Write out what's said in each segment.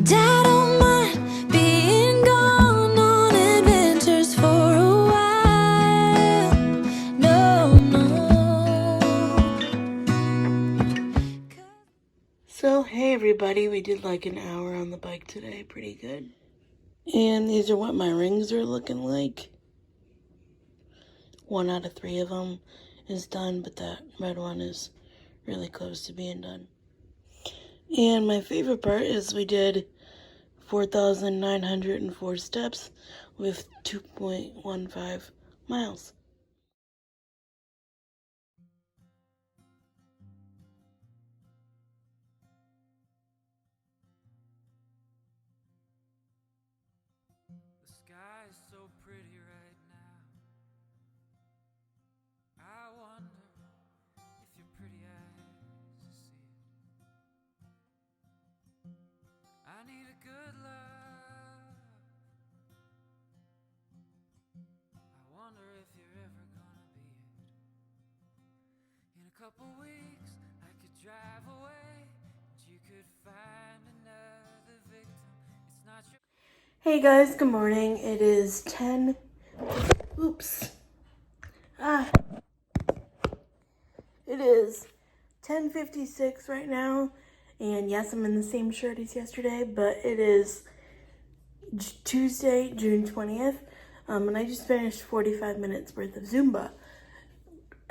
I don't mind being gone on adventures for a while. No, no. So, hey everybody, we did like an hour on the bike today, pretty good. And these are what my rings are looking like. 1 out of 3 of them is done, but that red one is really close to being done. And my favorite part is we did 4,904 steps with 2.15 miles. The sky is so pretty right now. I wonder if your pretty eyes see it. I need a good love. I wonder if you're ever gonna be it. In a couple weeks I could drive away and you could find another victim. It's not your... Hey guys, good morning. It is 10. It is 10:56 right now, and yes, I'm in the same shirt as yesterday, but it is Tuesday, June 20th, and I just finished 45 minutes worth of Zumba.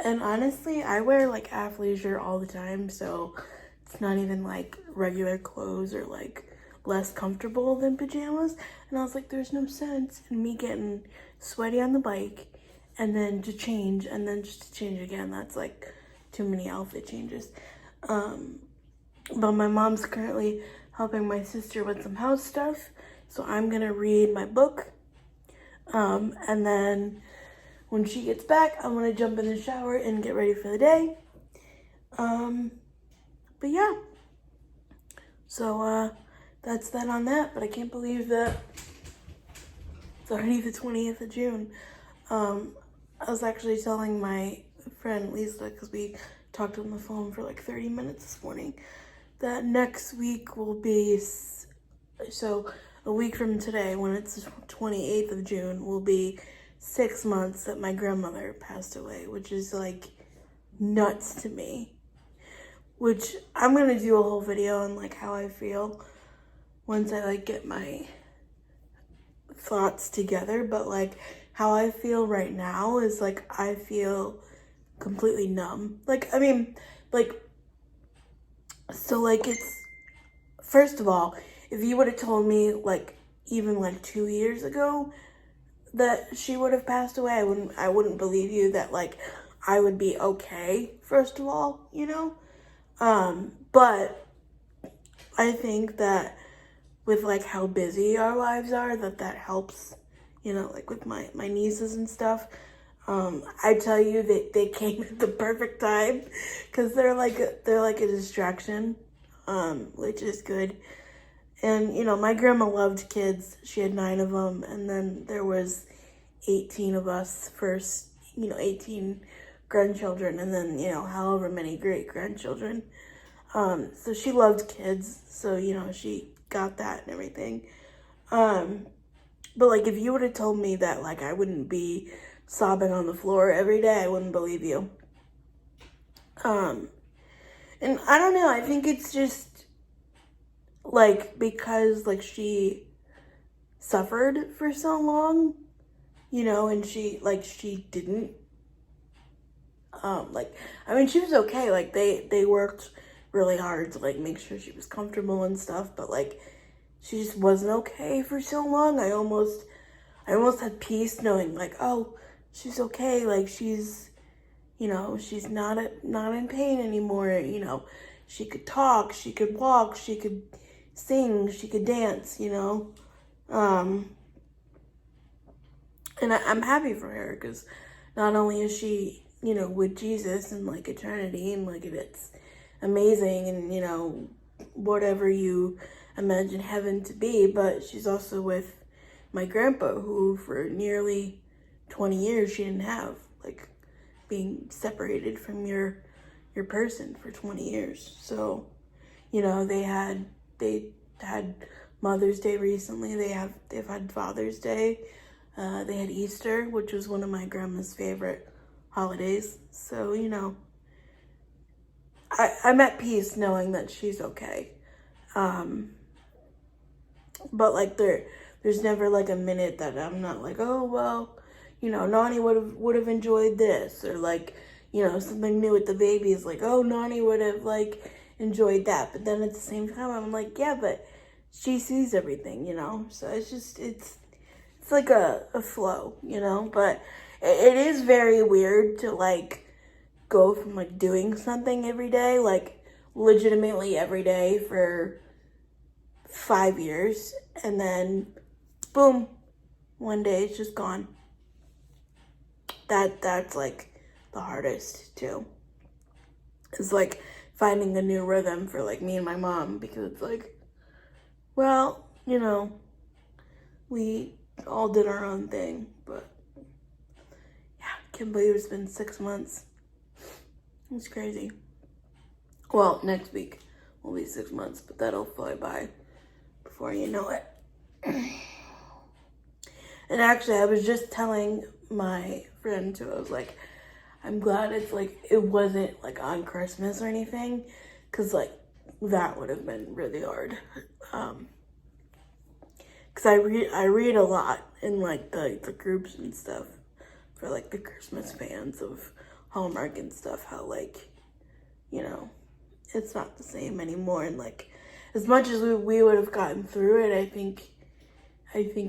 And honestly, I wear like athleisure all the time, so it's not even like regular clothes or like less comfortable than pajamas. And I was like, there's no sense in me getting sweaty on the bike and then to change and then just to change again. That's like too many outfit changes. But my mom's currently helping my sister with some house stuff, so I'm gonna read my book. And then when she gets back, I'm gonna jump in the shower and get ready for the day. But yeah. So that's that on that. But I can't believe that it's already the 20th of June. I was actually telling my friend Lisa, because we talked on the phone for like 30 minutes this morning, that next week will be, so a week from today, when it's the 28th of June, will be 6 months that my grandmother passed away, which is like nuts to me. Which I'm gonna do a whole video on like how I feel once I like get my thoughts together, but like how I feel right now is like I feel completely numb. Like, I mean, like, so like it's, first of all, if you would have told me like even like 2 years ago that she would have passed away, I wouldn't believe you that like I would be okay, first of all, you know? But I think that with like how busy our lives are, that helps, you know, like with my nieces and stuff. I tell you that they came at the perfect time because they're like a distraction, which is good. And you know, my grandma loved kids. She had 9 of them, and then there was 18 of us first, you know, 18 grandchildren, and then, you know, however many great grandchildren. So she loved kids, so, you know, she got that and everything. But like, if you would have told me that like I wouldn't be sobbing on the floor every day, I wouldn't believe you. And I don't know, I think it's just like because like she suffered for so long, you know, and she didn't like, I mean, she was okay. Like they worked really hard to like make sure she was comfortable and stuff, but like she just wasn't okay for so long. I almost had peace knowing like, oh, she's okay. Like she's, you know, she's not in pain anymore. You know, she could talk, she could walk, she could sing, she could dance, you know. And I'm happy for her because not only is she, you know, with Jesus and like eternity and like it's amazing and, you know, whatever you imagine heaven to be, but she's also with my grandpa who for nearly 20 years she didn't have, like being separated from your person for 20 years. So, you know, they had Mother's Day recently. They've had Father's Day. They had Easter, which was one of my grandma's favorite holidays. So, you know, I'm at peace knowing that she's okay. But like there's never like a minute that I'm not like, oh well, you know, Nani would have enjoyed this, or like, you know, something new with the baby is like, oh, Nani would have like enjoyed that. But then at the same time, I'm like, yeah, but she sees everything, you know. So it's just it's like a flow, you know. But it is very weird to like go from like doing something every day, like legitimately every day for 5 years, and then boom, one day it's just gone. That's like the hardest too. It's like finding a new rhythm for like me and my mom, because it's like, well, you know, we all did our own thing, but yeah, can't believe it's been 6 months. It's crazy. Well, next week will be 6 months, but that'll fly by before you know it. And actually, I was just telling my friend too, I was like, I'm glad it's like, it wasn't like on Christmas or anything, because like that would have been really hard. Because I read a lot in like the groups and stuff for like the Christmas fans of Hallmark and stuff, how like, you know, it's not the same anymore, and like as much as we would have gotten through it, I think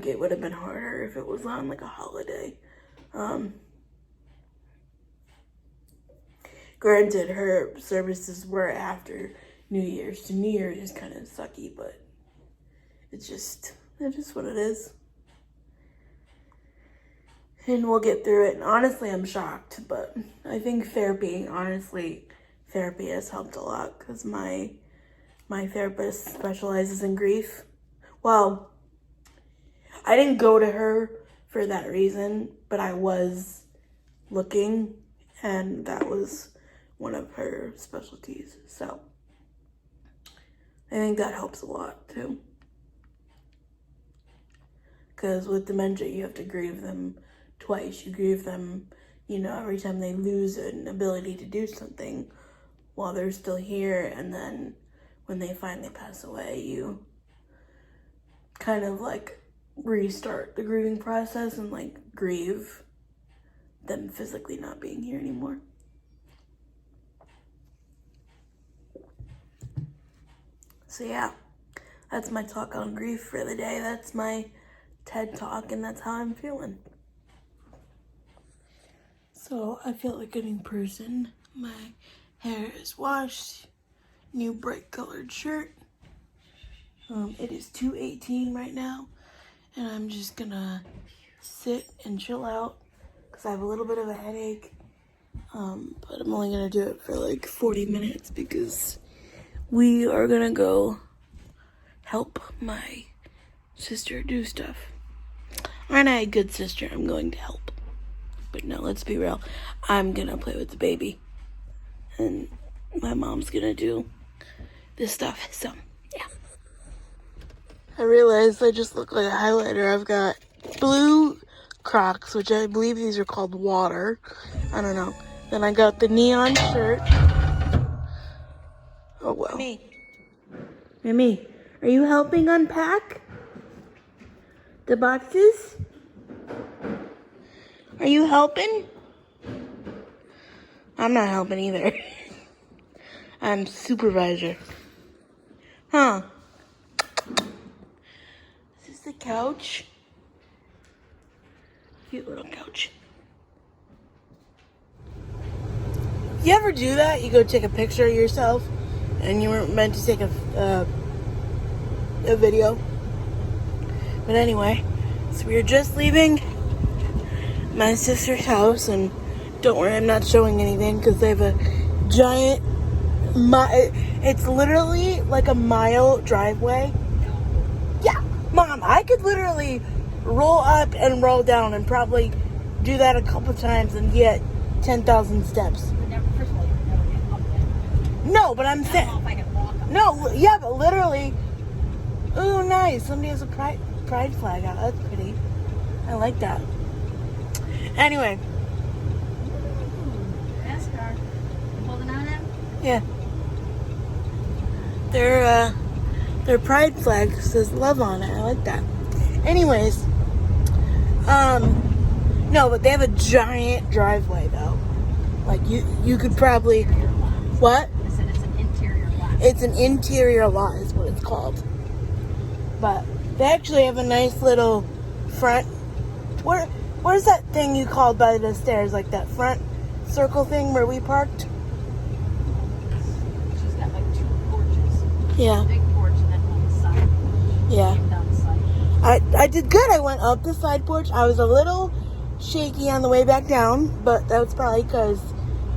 it would have been harder if it was on like a holiday. Granted, her services were after New Year's, so New Year's is kind of sucky, but it's just what it is. And we'll get through it. And honestly, I'm shocked, but I think therapy has helped a lot, because my therapist specializes in grief. Well, I didn't go to her for that reason, but I was looking, and that was one of her specialties. So I think that helps a lot too. Because with dementia, you have to grieve them twice. You grieve them, you know, every time they lose an ability to do something while they're still here, and then when they finally pass away, you kind of like restart the grieving process and like grieve them physically not being here anymore. So yeah, that's my talk on grief for the day. That's my TED Talk, and that's how I'm feeling. So I feel like a new person. My hair is washed, new bright colored shirt. It is 2:18 right now, and I'm just gonna sit and chill out because I have a little bit of a headache. But I'm only gonna do it for like 40 minutes because we are gonna go help my sister do stuff. Aren't I a good sister? I'm going to help. But no, let's be real. I'm gonna play with the baby, and my mom's gonna do this stuff. So yeah. I realized I just look like a highlighter. I've got blue Crocs, which I believe these are called Water. I don't know. Then I got the neon shirt. Oh well. Mimi, are you helping unpack the boxes? Are you helping? I'm not helping either. I'm supervisor. Huh? Is this the couch? Cute little couch. You ever do that? You go take a picture of yourself and you weren't meant to take a video. But anyway, so we were just leaving my sister's house, and don't worry, I'm not showing anything because they have a giant, it's literally like a mile driveway. Yeah, Mom, I could literally roll up and roll down and probably do that a couple times and get 10,000 steps. No, but I'm saying, no, yeah, but literally, ooh, no. nice. Somebody has a pride flag out. That's pretty. I like that. Anyway. NASCAR. Holding on him? Yeah. Their pride flag says love on it. I like that. Anyways. No, but they have a giant driveway though. Like you could probably what? I said it's an interior lot. It's an interior lot is what it's called. But they actually have a nice little front. Where's that thing you called by the stairs? Like that front circle thing where we parked? She's got like 2 porches. Yeah. Big porch and then on the side. Yeah. Came down the side. I did good. I went up the side porch. I was a little shaky on the way back down, but that was probably because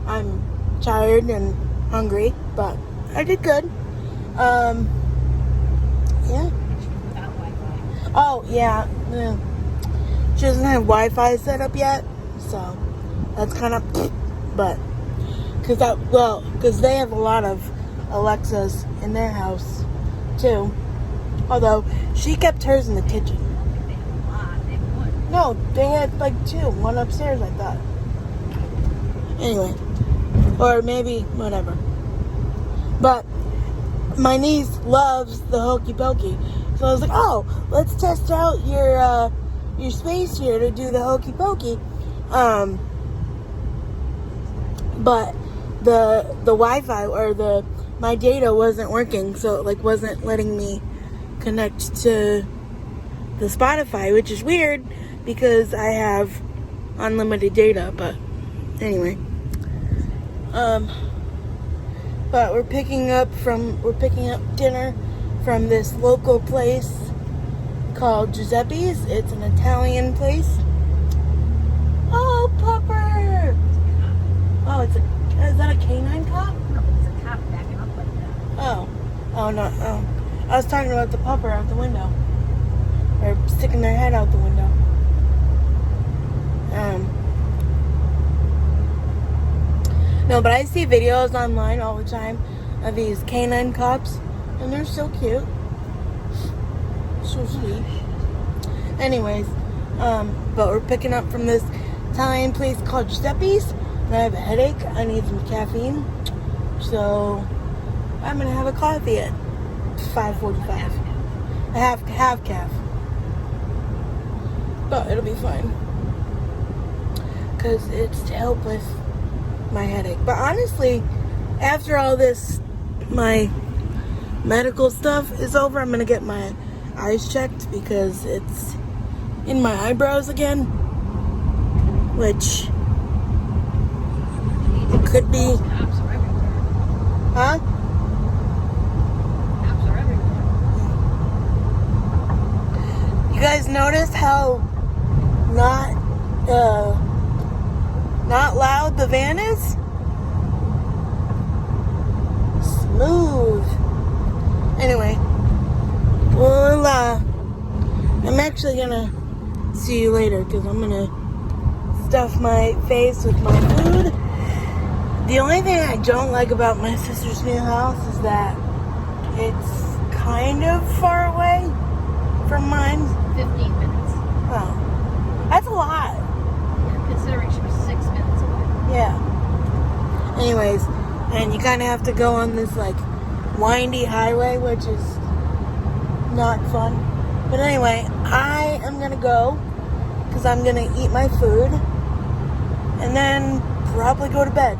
I'm tired and hungry. But I did good. Yeah. Without Wi-Fi. Oh yeah. She doesn't have Wi-Fi set up yet, so that's kind of. But because they have a lot of Alexas in their house too. Although she kept hers in the kitchen. They have a lot. They would. No, they had like 2. One upstairs, I thought. Anyway. Or maybe, whatever. But my niece loves the Hokey Pokey. So I was like, oh, let's test out your space here to do the Hokey Pokey. But the Wi-Fi or my data wasn't working, so it like wasn't letting me connect to the Spotify, which is weird because I have unlimited data. But anyway, but we're picking up dinner from this local place called Giuseppe's. It's an Italian place. Oh, Pupper! Oh, is that a canine cop? No, but there's a cop backing up like that. Oh no, oh. I was talking about the pupper out the window. Or sticking their head out the window. No, but I see videos online all the time of these canine cops, and they're so cute. So sweet. Anyways, but we're picking up from this Italian place called Giuseppe's, and I have a headache. I need some caffeine. So I'm gonna have a coffee at 5:45. I have to have calf. But it'll be fine. Because it's to help with my headache. But honestly, after all this, my medical stuff is over, I'm going to get my eyes checked because it's in my eyebrows again. Which could be... Cops are everywhere. Huh? Cops are everywhere. You guys notice how not loud the van is? Smooth. Anyway, well, I'm actually gonna see you later because I'm gonna stuff my face with my food. The only thing I don't like about my sister's new house is that it's kind of far away from mine. 15 minutes. Oh, that's a lot. Yeah, considering she was 6 minutes away. Yeah. Anyways, and you kind of have to go on this like windy highway, which is not fun. But anyway, I am gonna go because I'm gonna eat my food and then probably go to bed.